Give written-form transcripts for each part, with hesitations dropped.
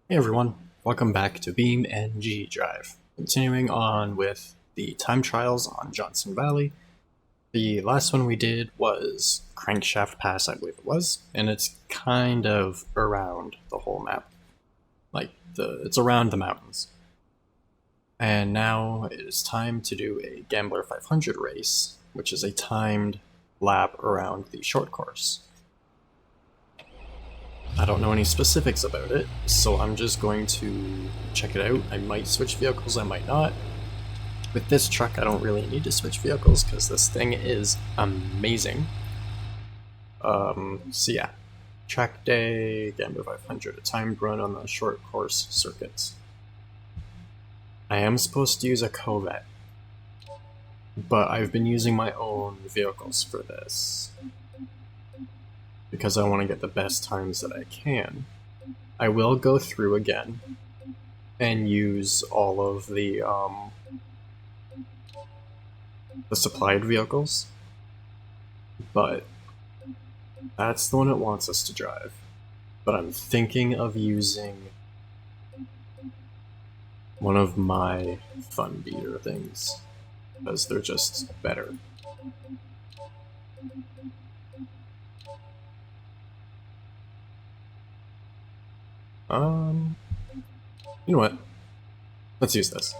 Hey everyone, welcome back to BeamNG.drive. Continuing on with the time trials on Johnson Valley. The last one we did was Crankshaft Pass, I believe it was, and it's kind of around the whole map. It's around the mountains. And now it is time to do a Gambler 500 race, which is a timed lap around the short course. I don't know any specifics about it, so I'm just going to check it out. I might switch vehicles, I might not. With this truck, I don't really need to switch vehicles because this thing is amazing. So yeah, track day, Gambler 500, a timed run on the short course circuits. I am supposed to use a Corvette, but I've been using my own vehicles for this because I want to get the best times that I can. I will go through again and use all of the supplied vehicles, but that's the one it wants us to drive. But I'm thinking of using one of my fun beater things because they're just better. You know what? Let's use this.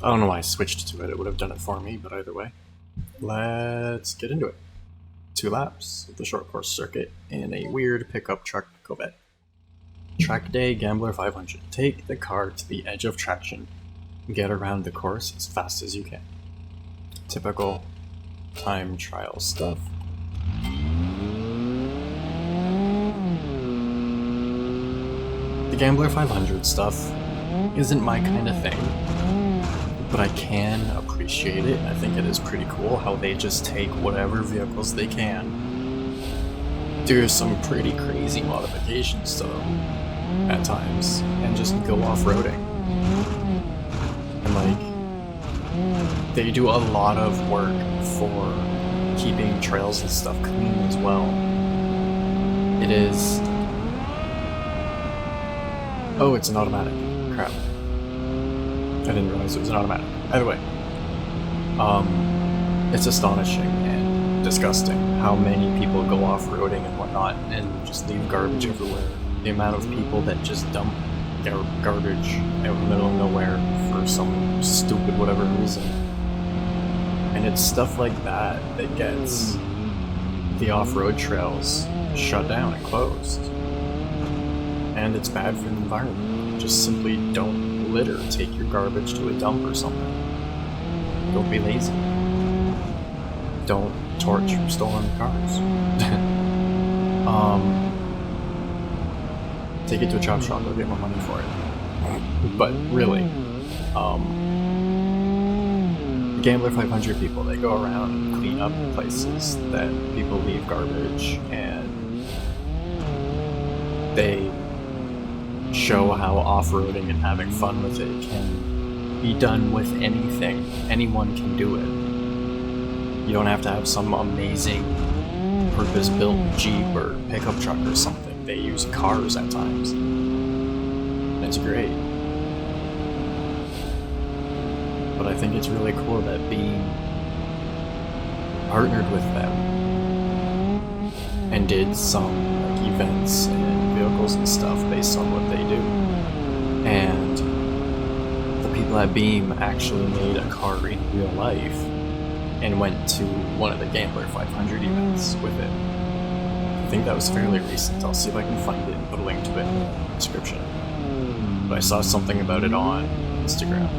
I don't know why I switched to it, it would have done it for me, but either way. Let's get into it. 2 laps of the short course circuit in a weird pickup truck Corvette. Track day, Gambler 500. Take the car to the edge of traction. Get around the course as fast as you can. Typical time trial stuff. The Gambler 500 stuff isn't my kind of thing, but I can appreciate it. I think it is pretty cool how they just take whatever vehicles they can, do some pretty crazy modifications to them at times, and just go off-roading. And they do a lot of work for keeping trails and stuff clean as well. It is... Oh, it's an automatic. Crap. I didn't realize it was an automatic. Either way, it's astonishing and disgusting how many people go off-roading and whatnot and just leave garbage everywhere. The amount of people that just dump their garbage out in the middle of nowhere for some stupid whatever reason. And it's stuff like that that gets the off-road trails shut down and closed. And it's bad for the environment. Just simply don't litter. Take your garbage to a dump or something. Don't be lazy. Don't torch stolen cars. Take it to a chop shop, they'll get more money for it. But really, the Gambler 500 people, they go around and clean up places that people leave garbage, and they show how off-roading and having fun with it can be done with anything. Anyone can do it. You don't have to have some amazing purpose-built Jeep or pickup truck or something. They use cars at times. And it's great. But I think it's really cool that Beam partnered with them and did some events and vehicles and stuff based on what they do. And the people at Beam actually made a car in real life and went to one of the Gambler 500 events with it. I think that was fairly recent. I'll see if I can find it and put a link to it in the description. But I saw something about it on Instagram.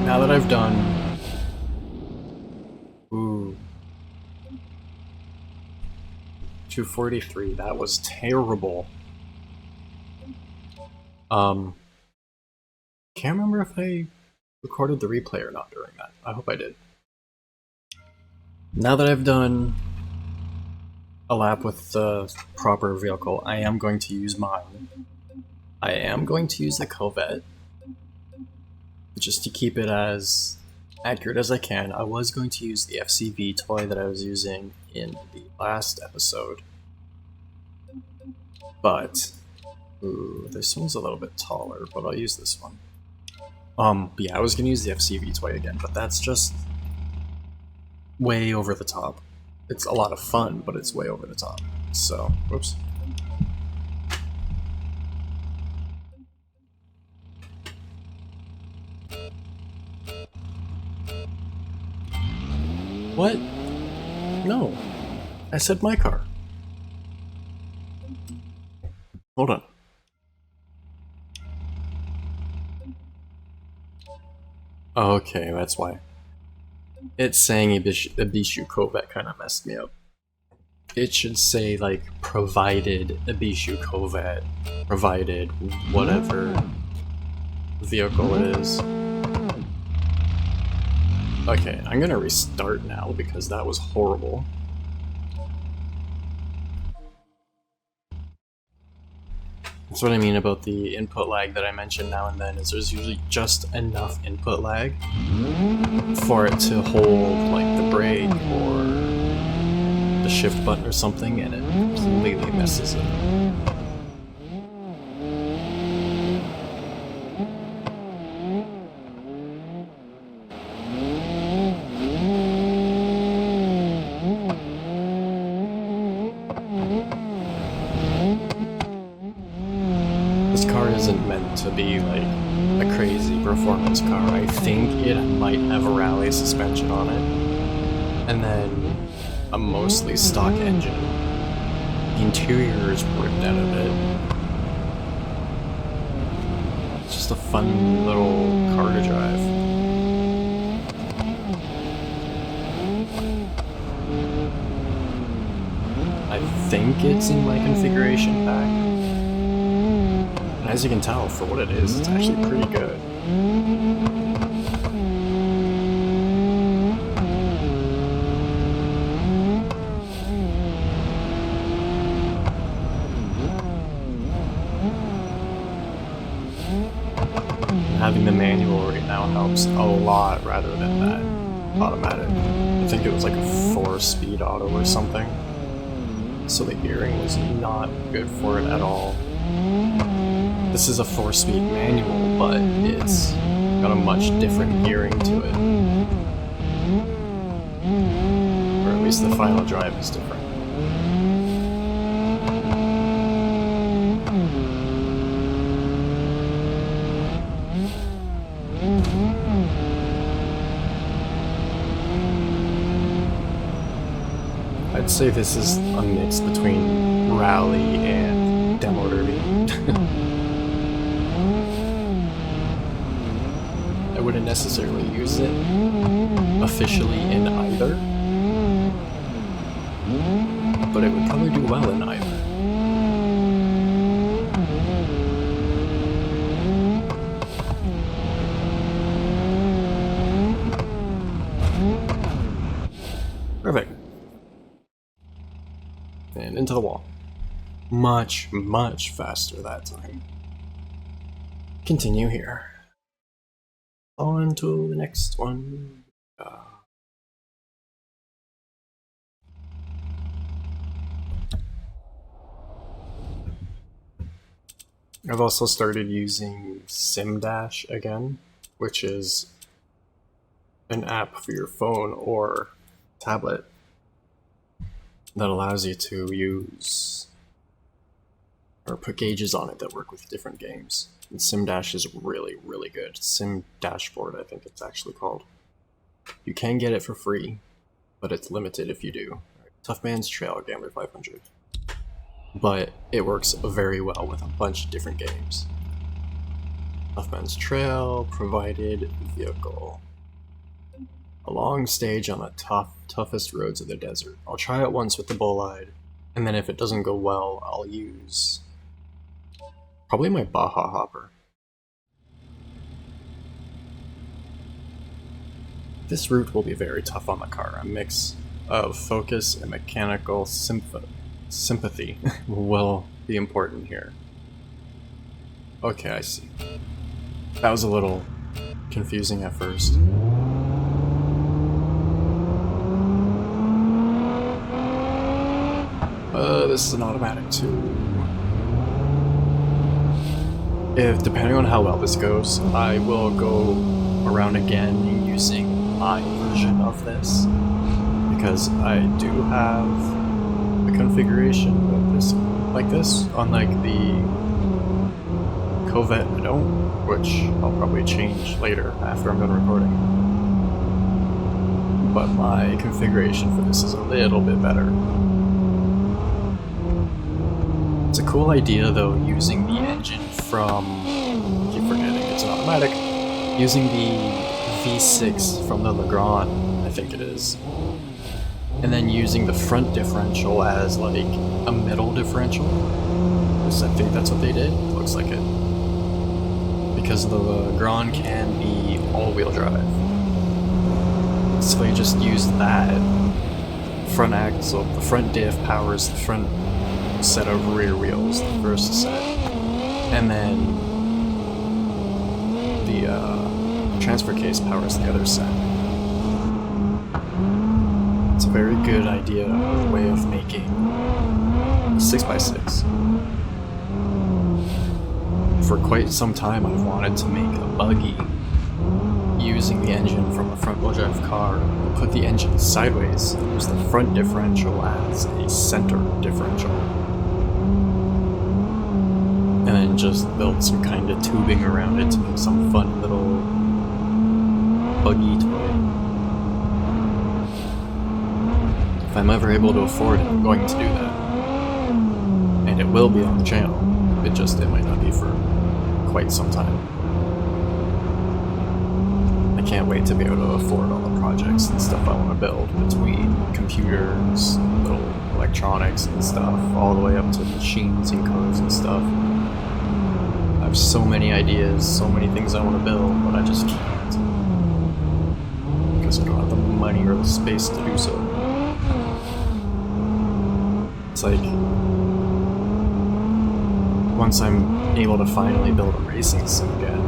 Now that I've done... Ooh. 243, that was terrible. Can't remember if I recorded the replay or not during that. I hope I did. Now that I've done a lap with the proper vehicle, I am going to use mine. I am going to use the Covette, just to keep it as accurate as I can. I was going to use the FCV toy that I was using in the last episode, but ooh, this one's a little bit taller, but I'll use this one. But yeah, I was gonna use the FCV toy again, but that's just way over the top. It's a lot of fun, but it's way over the top. So, whoops. What? No. I said my car. Hold on. Okay, that's why. It's saying Ibishu Covette kind of messed me up. It should say, like, provided Ibishu Covette, provided whatever vehicle it is. Okay, I'm gonna restart now because that was horrible. That's what I mean about the input lag that I mentioned now and then, is there's usually just enough input lag for it to hold, like, the brake or the shift button or something, and it completely messes it up. To be like a crazy performance car. I think it might have a rally suspension on it, and then a mostly stock engine. The interior is ripped out of it. It's just a fun little car to drive. I think it's in my configuration pack. As you can tell, for what it is, it's actually pretty good. Having the manual right now helps a lot rather than that automatic. I think it was like a 4-speed auto or something. So the gearing was not good for it at all. This is a 4-speed manual, but it's got a much different gearing to it. Or at least the final drive is different. I'd say this is a mix between rally and demo derby. I wouldn't necessarily use it officially in either, but it would probably do well in either. Perfect. And into the wall. Much, much faster that time. Continue here. On to the next one. I've also started using SimDash again, which is an app for your phone or tablet that allows you to use or put gauges on it that work with different games. And SimDash is really, really good. Sim Dashboard, I think it's actually called. You can get it for free, but it's limited if you do. Tough Man's Trail, Gambler 500. But it works very well with a bunch of different games. Tough Man's Trail, provided vehicle. A long stage on the toughest roads of the desert. I'll try it once with the Bolide, and then if it doesn't go well, I'll use probably my Baja Hopper. This route will be very tough on the car. A mix of focus and mechanical sympathy will be important here. Okay, I see. That was a little confusing at first. This is an automatic too. Depending on how well this goes, I will go around again using my version of this, because I do have a configuration of this, like this, unlike the Covette I don't, which I'll probably change later after I'm done recording. But my configuration for this is a little bit better. It's a cool idea though, using the engine from, I keep forgetting it's an automatic, using the V6 from the Legrand, I think it is, and then using the front differential as like a middle differential, because I think that's what they did, looks like it, because the Legrand can be all-wheel drive, so they just use that front axle, the front diff powers the front set of rear wheels, the first set, and then the transfer case powers the other set. It's a very good idea, or way of making a 6x6. For quite some time I've wanted to make a buggy using the engine from a front-wheel drive car, put the engine sideways, use the front differential as a center differential, and then just build some kind of tubing around it to make some fun little buggy toy. If I'm ever able to afford it, I'm going to do that. And it will be on the channel. It might not be for quite some time. I can't wait to be able to afford all the projects and stuff I want to build, between computers, little electronics and stuff, all the way up to machines and cars and stuff. I have so many ideas, so many things I want to build, but I just can't, because I don't have the money or the space to do so. It's like, once I'm able to finally build a racing sim again,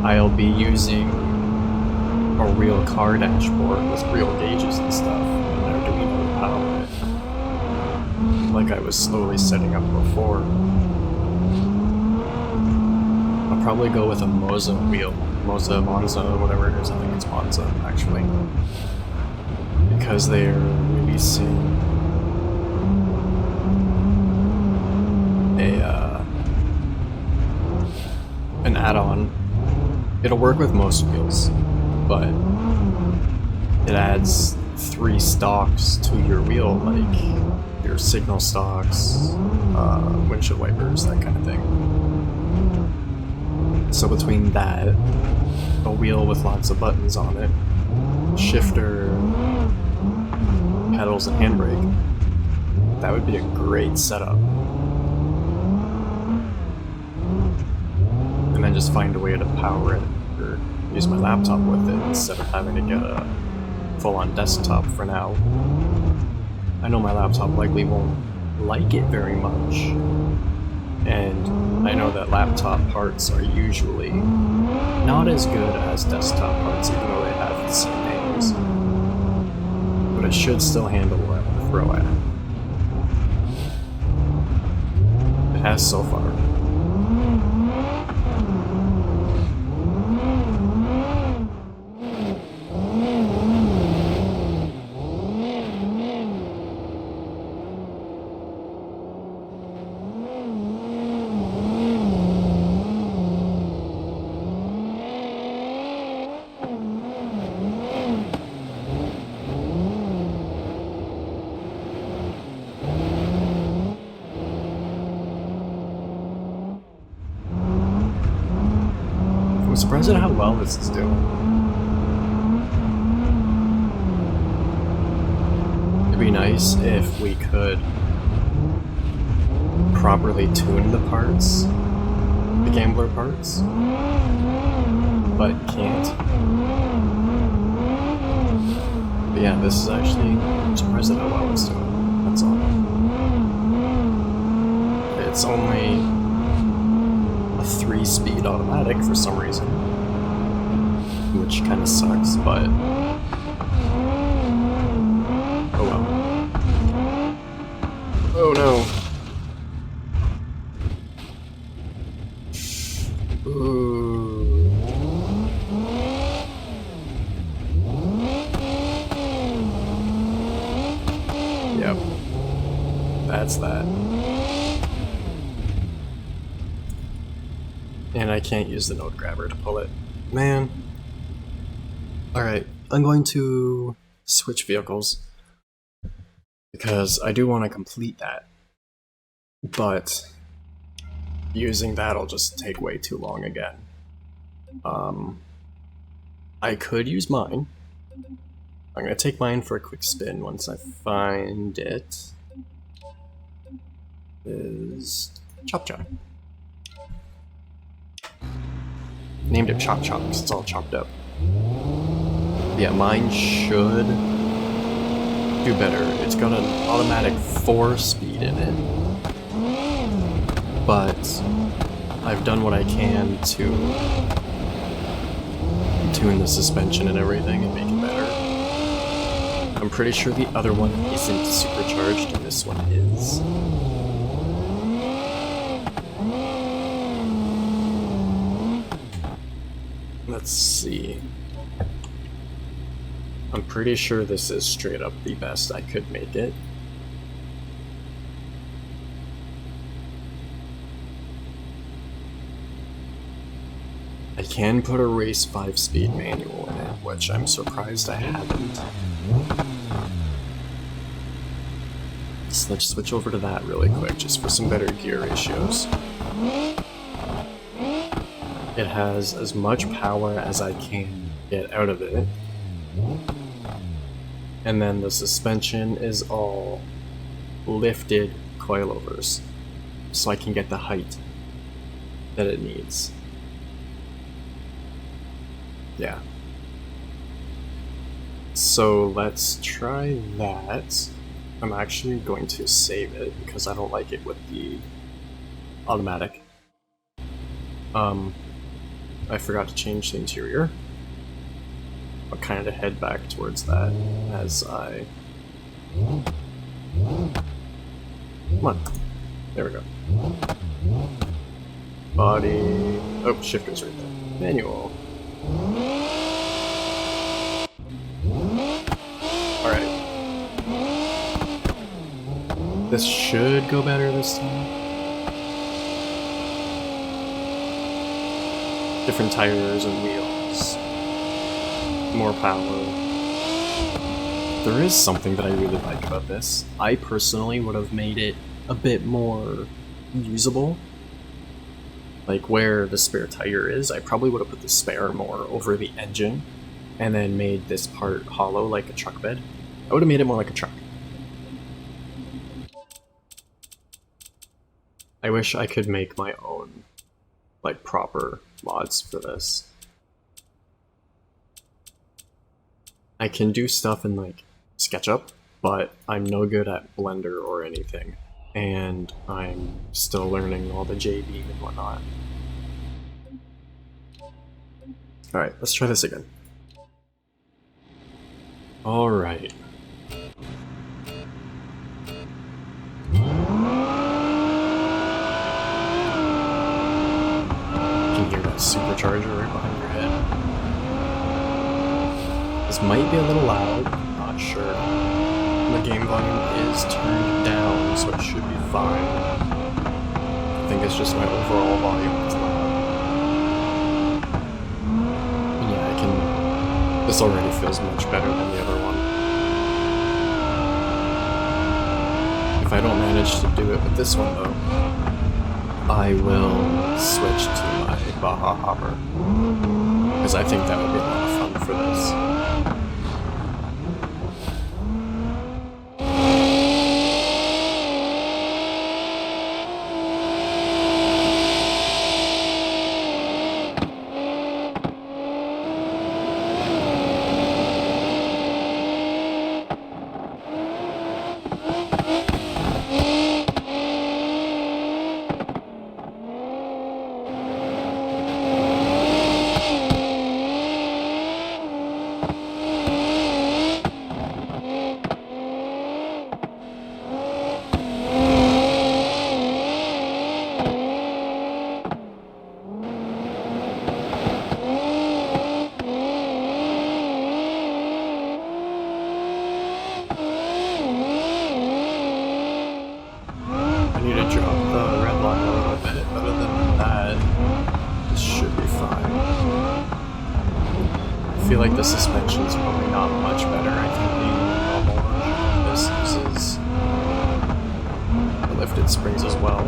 I'll be using a real car dashboard with real gauges and stuff, and they're doing the power it, like I was slowly setting up before. I'll probably go with a Monza, whatever it is, I think it's Monza actually, because they're releasing an add-on. It'll work with most wheels, but it adds 3 stalks to your wheel, like your signal stalks, windshield wipers, that kind of thing. So between that, a wheel with lots of buttons on it, shifter, pedals, and handbrake, that would be a great setup. And then just find a way to power it, or use my laptop with it, instead of having to get a full-on desktop for now. I know my laptop likely won't like it very much, and I know that laptop parts are usually not as good as desktop parts, even though they have the same names. But it should still handle what I want to throw at it. It has so far. I'm surprised at how well this is doing. It'd be nice if we could properly tune the parts, the gambler parts, but can't. But yeah, this is actually, I'm surprised at how well it's doing. That's all. It's only a 3-speed automatic for some reason, which kind of sucks, but oh well. Oh no. Ooh. Yep. That's that. And I can't use the node grabber to pull it. Man. Alright, I'm going to switch vehicles because I do want to complete that. But using that'll just take way too long again. I could use mine. I'm gonna take mine for a quick spin once I find it. Is Chop Chop. Named it Chop Chop because it's all chopped up. Yeah, mine should do better. It's got an automatic 4-speed in it, but I've done what I can to tune the suspension and everything and make it better. I'm pretty sure the other one isn't supercharged and this one is. Let's see. I'm pretty sure this is straight up the best I could make it. I can put a race 5-speed manual in it, which I'm surprised I haven't. So let's switch over to that really quick, just for some better gear ratios. It has as much power as I can get out of it. And then the suspension is all lifted coilovers, so I can get the height that it needs. Yeah. So let's try that. I'm actually going to save it because I don't like it with the automatic. I forgot to change the interior. I'll kind of head back towards that as I... Come on. There we go. Body... Oh, shifter's right there. Manual. Alright. This should go better this time. Different tires and wheels. More power. There is something that I really like about this. I personally would have made it a bit more usable. Like where the spare tire is, I probably would have put the spare more over the engine and then made this part hollow like a truck bed. I would have made it more like a truck. I wish I could make my own, like, proper mods for this. I can do stuff in, like, SketchUp, but I'm no good at Blender or anything. And I'm still learning all the J-beam and whatnot. Alright, let's try this again. Alright. You can hear that supercharger right behind your head. This might be a little loud, I'm not sure. The game volume is turned down, so it should be fine. I think it's just my overall volume that's loud. Yeah, I can... This already feels much better than the other one. If I don't manage to do it with this one, though, I will switch to my Baja Hopper. Because I think that would be a lot of fun for this. I need to drop the red line a little bit. Other than that, this should be fine. I feel like the suspension is probably not much better. I think the normal version of this uses the lifted springs as well.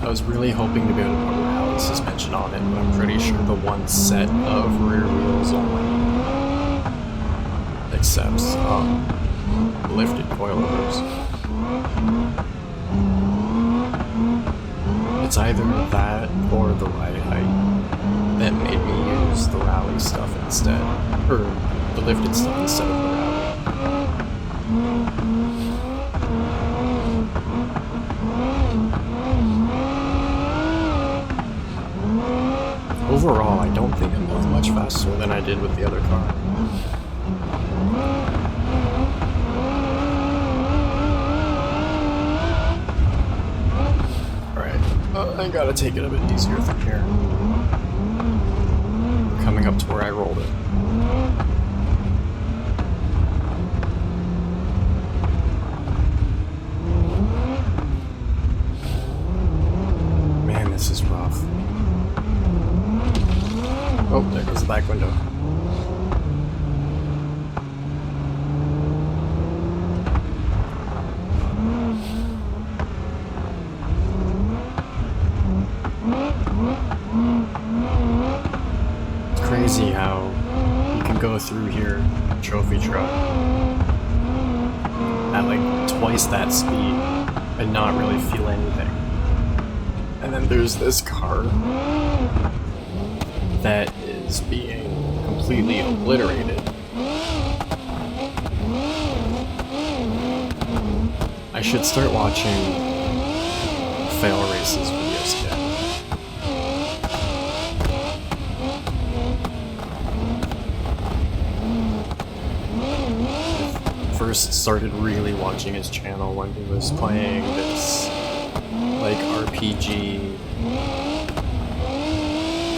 I was really hoping to be able to put rally suspension on it, but I'm pretty sure the one set of rear wheels only accepts lifted coilovers. It's either that or the ride height that made me use the rally stuff instead, or the lifted stuff instead of the rally. Overall, I don't think I'm going much faster than I did with the other car. Alright, I gotta take it a bit easier from here. Coming up to where I rolled it. Man, this is rough. Oh, there goes the back window. It's crazy how you can go through here, trophy truck, at like twice that speed and not really feel anything. And then there's this car that is being completely obliterated. I should start watching fail races videos again. I first started really watching his channel when he was playing this like RPG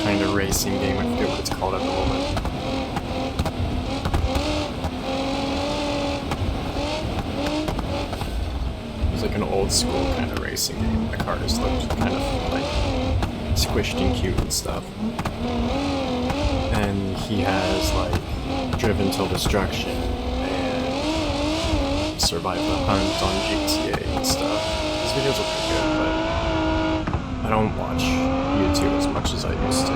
kind of racing game. I forget what it's called at the moment. It was like an old school kind of racing game. The cars looked kind of like squished and cute and stuff. And he has like Driven Till Destruction and Survive the Hunt on GTA and stuff. These videos are pretty good, but I don't watch YouTube as much as I used to.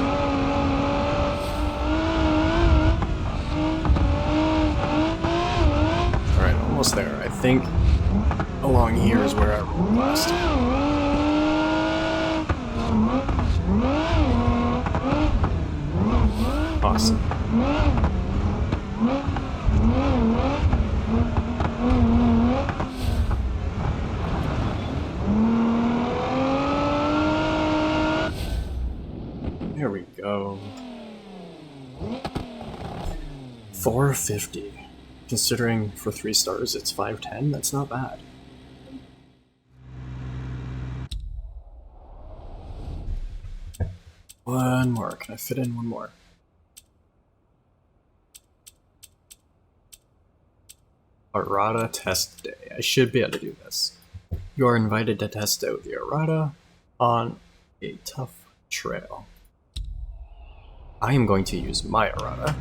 Alright, almost there. I think along here is where I rolled last time. Awesome. There we go. 450. Considering for 3 stars it's 510, that's not bad. One more. Can I fit in one more? Errata test day. I should be able to do this. You are invited to test out the errata on a tough trail. I am going to use my errata.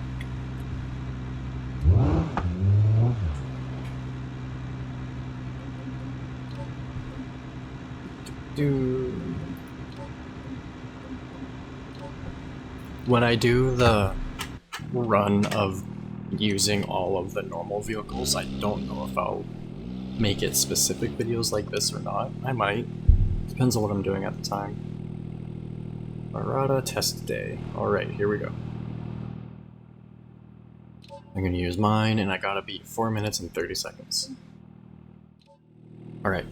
When I do the run of using all of the normal vehicles, I don't know if I'll make it specific videos like this or not. I might. Depends on what I'm doing at the time. Errata test day. Alright, here we go. I'm gonna use mine, and I gotta beat 4 minutes and 30 seconds. Alright.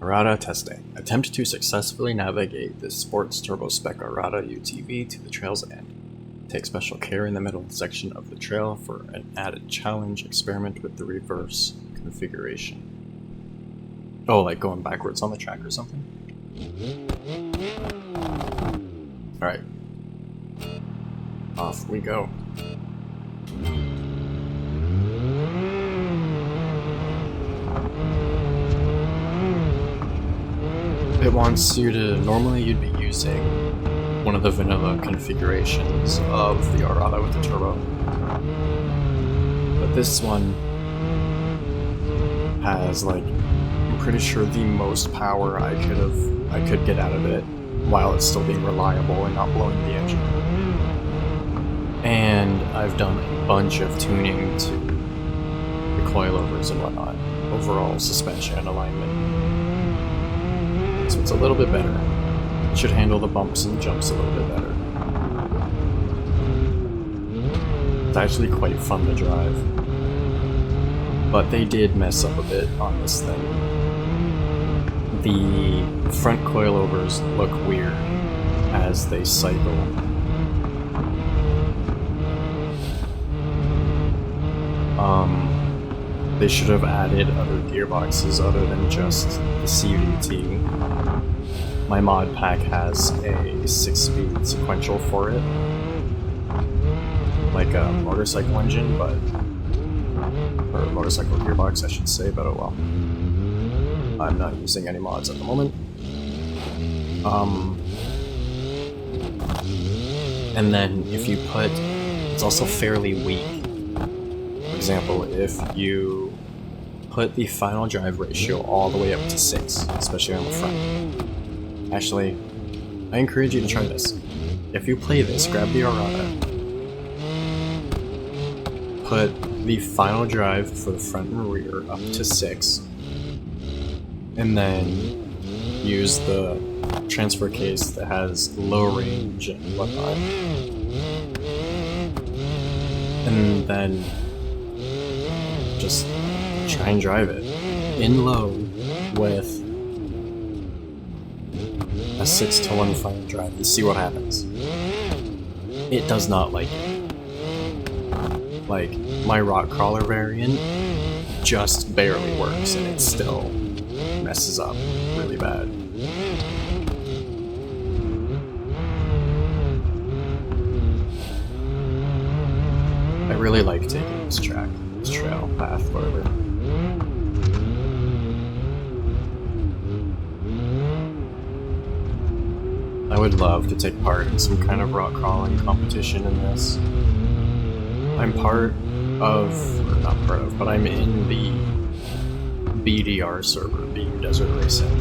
Errata test day. Attempt to successfully navigate this sports turbo spec Errata UTV to the trail's end. Take special care in the middle section of the trail for an added challenge. Experiment with the reverse configuration. Oh, like going backwards on the track or something? Alright. Off we go. it wants you to, normally you'd be using one of the vanilla configurations of the Arata with the turbo. But this one has, like, I'm pretty sure the most power I could get out of it while it's still being reliable and not blowing the engine. And I've done a bunch of tuning to the coilovers and whatnot, overall suspension and alignment. So it's a little bit better. It should handle the bumps and jumps a little bit better. It's actually quite fun to drive. But they did mess up a bit on this thing. The front coilovers look weird as they cycle. They should have added other gearboxes other than just the CVT. My mod pack has a 6-speed sequential for it, like a motorcycle engine, or a motorcycle gearbox, I should say, but oh well. I'm not using any mods at the moment. And then if you put, it's also fairly weak. For example, if you put the final drive ratio all the way up to 6, especially on the front. Actually, I encourage you to try this. If you play this, grab the Arata, put the final drive for the front and rear up to 6, and then use the transfer case that has low range and whatnot. And then just try and drive it in low with a 6-to-1 final drive and see what happens. It does not like it. Like, my rock crawler variant just barely works and it still messes up really bad. I really like taking this track, this trail, path, whatever. I would love to take part in some kind of rock crawling competition in this. I'm part of, or not part of, but I'm in the BDR server, Beam Desert Racing.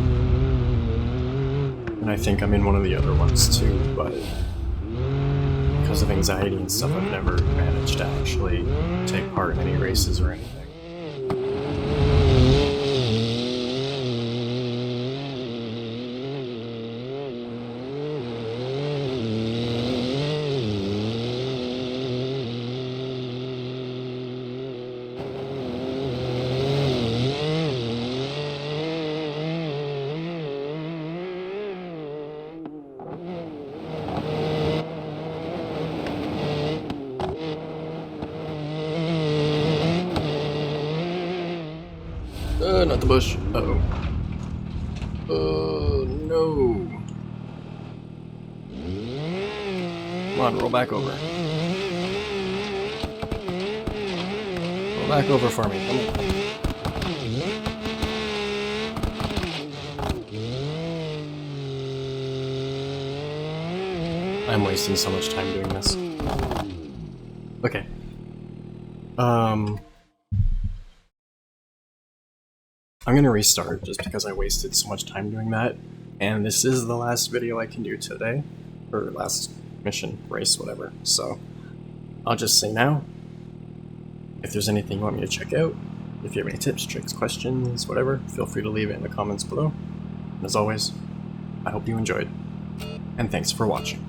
And I think I'm in one of the other ones too, but because of anxiety and stuff, I've never managed to actually take part in any races or anything. Not the bush. Uh-oh. No. Come on, roll back over. Roll back over for me, come on. I'm wasting so much time doing this. Okay. I'm gonna restart just because I wasted so much time doing that, and this is the last video I can do today, or last mission, race, whatever, so I'll just say now, if there's anything you want me to check out, if you have any tips, tricks, questions, whatever, feel free to leave it in the comments below, and as always, I hope you enjoyed, and thanks for watching.